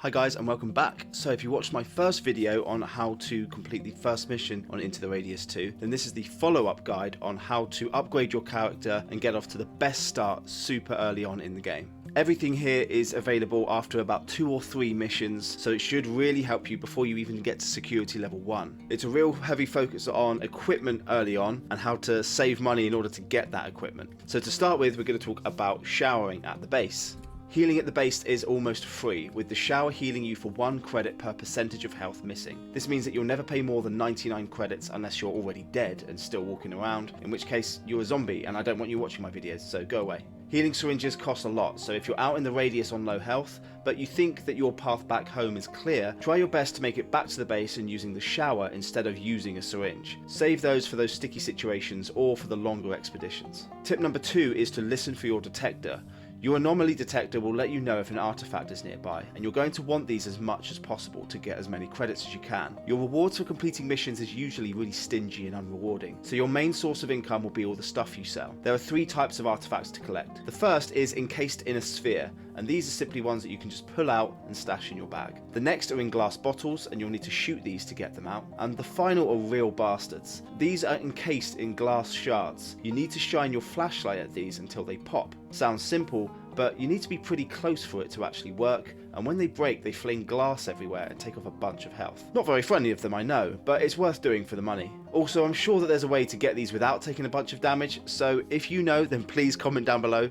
Hi guys and welcome back. So if you watched my first video on how to complete the first mission on Into the Radius 2, then this is the follow-up guide on how to upgrade your character and get off to the best start super early on in the game. Everything here is available after about 2 or 3 missions, so it should really help you before you even get to security level 1. It's a real heavy focus on equipment early on and how to save money in order to get that equipment. So to start with, we're going to talk about showering at the base. Healing at the base is almost free, with the shower healing you for 1 credit per percentage of health missing. This means that you'll never pay more than 99 credits unless you're already dead and still walking around, in which case you're a zombie and I don't want you watching my videos, so go away. Healing syringes cost a lot, so if you're out in the radius on low health, but you think that your path back home is clear, try your best to make it back to the base and using the shower instead of using a syringe. Save those for those sticky situations or for the longer expeditions. Tip number 2 is to listen for your detector. Your anomaly detector will let you know if an artifact is nearby, and you're going to want these as much as possible to get as many credits as you can. Your rewards for completing missions is usually really stingy and unrewarding, so your main source of income will be all the stuff you sell. There are 3 types of artifacts to collect. The first is encased in a sphere, and these are simply ones that you can just pull out and stash in your bag. The next are in glass bottles, and you'll need to shoot these to get them out. And the final are real bastards. These are encased in glass shards. You need to shine your flashlight at these until they pop. Sounds simple, but you need to be pretty close for it to actually work, and when they break they fling glass everywhere and take off a bunch of health. Not very friendly of them, I know, but it's worth doing for the money. Also, I'm sure that there's a way to get these without taking a bunch of damage, so if you know, then please comment down below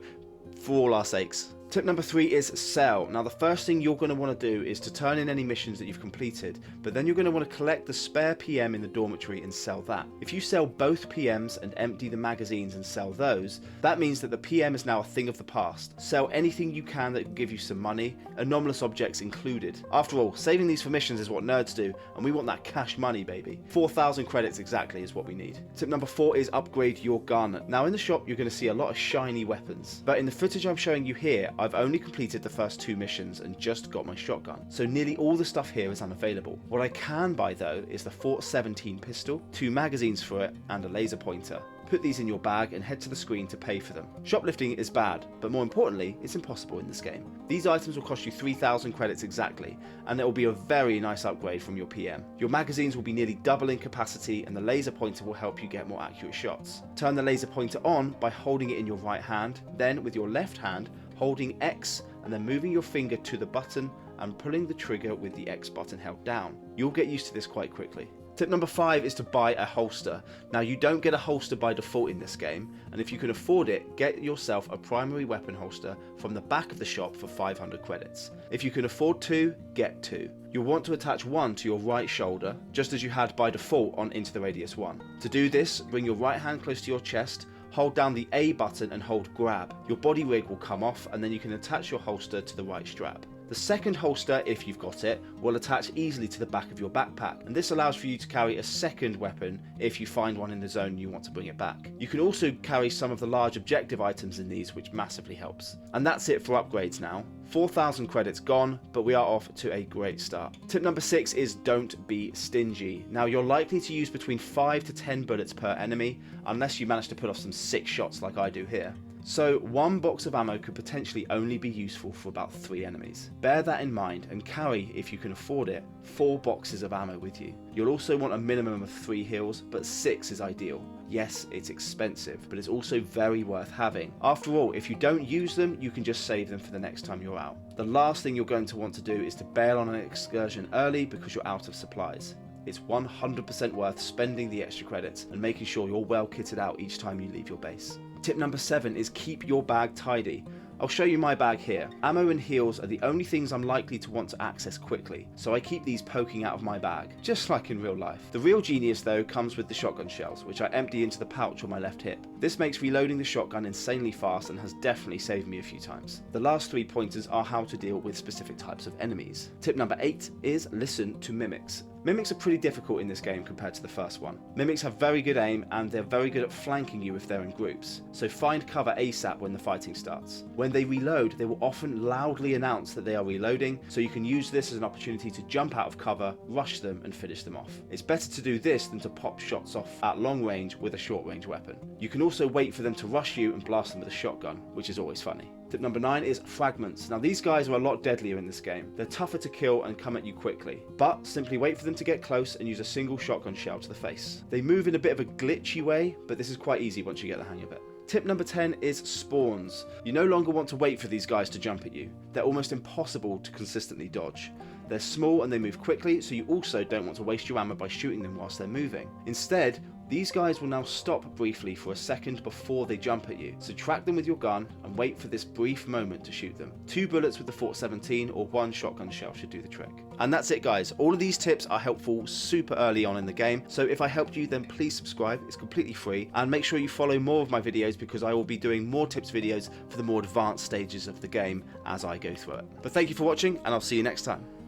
for all our sakes. Tip number 3 is sell. Now the first thing you're going to want to do is to turn in any missions that you've completed, but then you're going to want to collect the spare PM in the dormitory and sell that. If you sell both PMs and empty the magazines and sell those, that means that the PM is now a thing of the past. Sell anything you can that will give you some money, anomalous objects included. After all, saving these for missions is what nerds do, and we want that cash money, baby. 4,000 credits exactly is what we need. Tip number 4 is upgrade your gun. Now in the shop you're going to see a lot of shiny weapons, but in the footage I'm showing you here, I've only completed the first 2 missions and just got my shotgun, so nearly all the stuff here is unavailable. What I can buy though is the Fort 17 pistol, 2 magazines for it, and a laser pointer. Put these in your bag and head to the screen to pay for them. Shoplifting is bad, but more importantly, it's impossible in this game. These items will cost you 3,000 credits exactly, and it will be a very nice upgrade from your PM. Your magazines will be nearly double in capacity, and the laser pointer will help you get more accurate shots. Turn the laser pointer on by holding it in your right hand, then with your left hand, holding X and then moving your finger to the button and pulling the trigger with the X button held down. You'll get used to this quite quickly. Tip number 5 is to buy a holster. Now you don't get a holster by default in this game, and if you can afford it, get yourself a primary weapon holster from the back of the shop for 500 credits. If you can afford 2, get 2. You'll want to attach one to your right shoulder, just as you had by default on Into the Radius 1. To do this, bring your right hand close to your chest, hold down the A button and hold grab. Your body rig will come off and then you can attach your holster to the right strap. The second holster, if you've got it, will attach easily to the back of your backpack, and this allows for you to carry a second weapon if you find one in the zone and you want to bring it back. You can also carry some of the large objective items in these, which massively helps. And that's it for upgrades now. 4,000 credits gone, but we are off to a great start. Tip number 6 is don't be stingy. Now you're likely to use between 5 to 10 bullets per enemy, unless you manage to put off some sick shots like I do here. So 1 box of ammo could potentially only be useful for about 3 enemies. Bear that in mind and carry, if you can afford it, 4 boxes of ammo with you. You'll also want a minimum of 3 heals, but 6 is ideal. Yes, it's expensive, but it's also very worth having. After all, if you don't use them, you can just save them for the next time you're out. The last thing you're going to want to do is to bail on an excursion early because you're out of supplies. It's 100% worth spending the extra credits and making sure you're well kitted out each time you leave your base. Tip number 7 is keep your bag tidy. I'll show you my bag here. Ammo and heals are the only things I'm likely to want to access quickly, so I keep these poking out of my bag, just like in real life. The real genius though comes with the shotgun shells, which I empty into the pouch on my left hip. This makes reloading the shotgun insanely fast and has definitely saved me a few times. The last 3 pointers are how to deal with specific types of enemies. Tip number 8 is listen to mimics. Mimics are pretty difficult in this game compared to the first one. Mimics have very good aim and they're very good at flanking you if they're in groups, so find cover ASAP when the fighting starts. When they reload, they will often loudly announce that they are reloading, so you can use this as an opportunity to jump out of cover, rush them and finish them off. It's better to do this than to pop shots off at long range with a short range weapon. You can also wait for them to rush you and blast them with a shotgun, which is always funny. Tip number 9 is fragments. Now these guys are a lot deadlier in this game. They're tougher to kill and come at you quickly, but simply wait for them to get close and use a single shotgun shell to the face. They move in a bit of a glitchy way, but this is quite easy once you get the hang of it. Tip number 10 is spawns. You no longer want to wait for these guys to jump at you. They're almost impossible to consistently dodge. They're small and they move quickly, so you also don't want to waste your ammo by shooting them whilst they're moving. Instead, these guys will now stop briefly for a second before they jump at you, so track them with your gun and wait for this brief moment to shoot them. 2 bullets with the Fort 17 or 1 shotgun shell should do the trick. And that's it guys, all of these tips are helpful super early on in the game, so if I helped you then please subscribe, it's completely free, and make sure you follow more of my videos because I will be doing more tips videos for the more advanced stages of the game as I go through it. But thank you for watching and I'll see you next time.